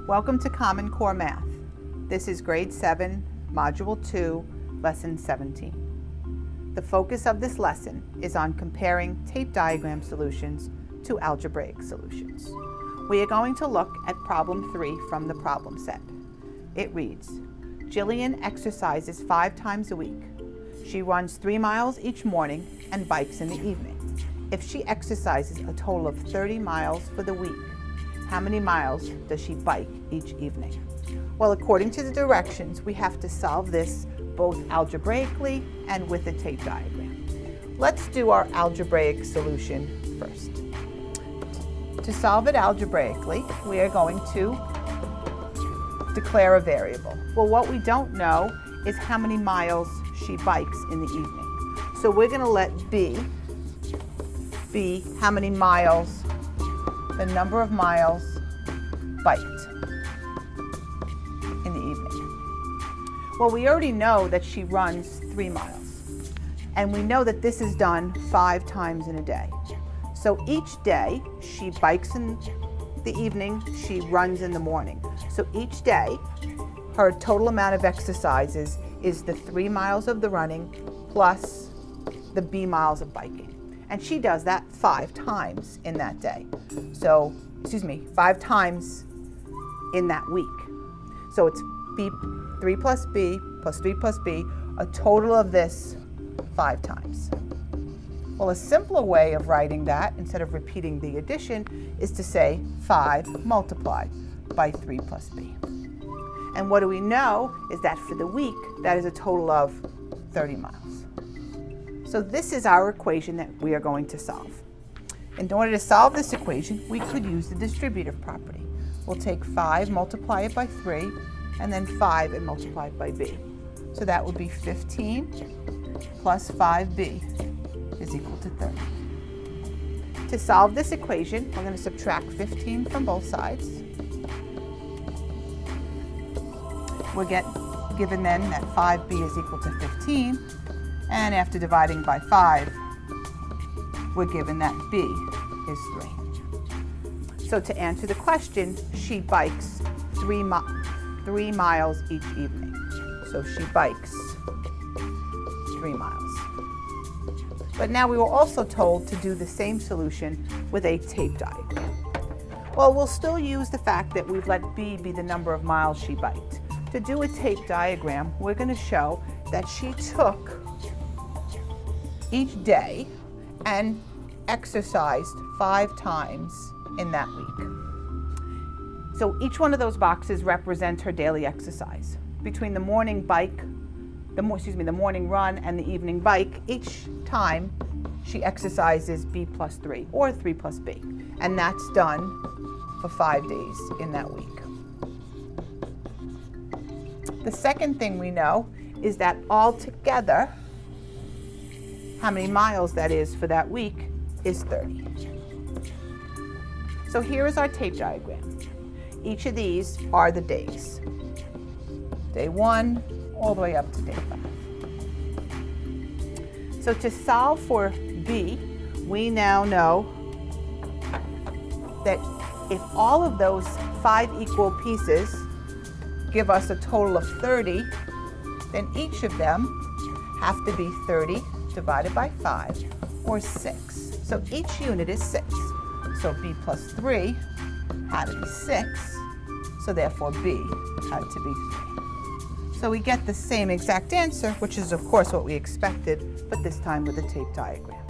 Welcome to Common Core Math. This is Grade 7, Module 2, Lesson 17. The focus of this lesson is on comparing tape diagram solutions to algebraic solutions. We are going to look at problem 3 from the problem set. It reads, Jillian exercises 5 times a week. She runs 3 miles each morning and bikes in the evening. If she exercises a total of 30 miles for the week, how many miles does she bike each evening? Well, according to the directions, we have to solve this both algebraically and with a tape diagram. Let's do our algebraic solution first. To solve it algebraically, we are going to declare a variable. Well, what we don't know is how many miles she bikes in the evening. So we're going to let B be how many miles, the number of miles biked in the evening. Well, we already know that she runs 3 miles. And we know that this is done 5 times in a day. So each day, she bikes in the evening, she runs in the morning. So each day, her total amount of exercises is the 3 miles of the running plus the B miles of biking. And she does that 5 times in that day. So, 5 times in that week. So it's B, 3 plus B plus 3 plus B, a total of this 5 times. Well, a simpler way of writing that, instead of repeating the addition, is to say 5 multiplied by 3 plus B. And what do we know is that for the week, that is a total of 30 miles. So this is our equation that we are going to solve. In order to solve this equation, we could use the distributive property. We'll take 5, multiply it by 3, and then 5 and multiply it by B. So that would be 15 plus 5B is equal to 30. To solve this equation, we're going to subtract 15 from both sides. We'll get given then that 5B is equal to 15, and after dividing by 5, we're given that B is 3. So to answer the question, she bikes 3 miles each evening. So she bikes 3 miles. But now we were also told to do the same solution with a tape diagram. Well, we'll still use the fact that we've let B be the number of miles she biked. To do a tape diagram, we're going to show that she took each day and exercised 5 times in that week. So each one of those boxes represents her daily exercise. Between the morning bike, the morning run and the evening bike, each time she exercises B plus 3 or 3 plus B. And that's done for 5 days in that week. The second thing we know is that altogether, how many miles that is for that week is 30. So here is our tape diagram. Each of these are the days. Day 1 all the way up to day 5. So to solve for B, we now know that if all of those 5 equal pieces give us a total of 30, then each of them have to be 30 divided by 5, or 6. So each unit is 6. So B plus 3 had to be 6, so therefore B had to be 3. So we get the same exact answer, which is of course what we expected, but this time with a tape diagram.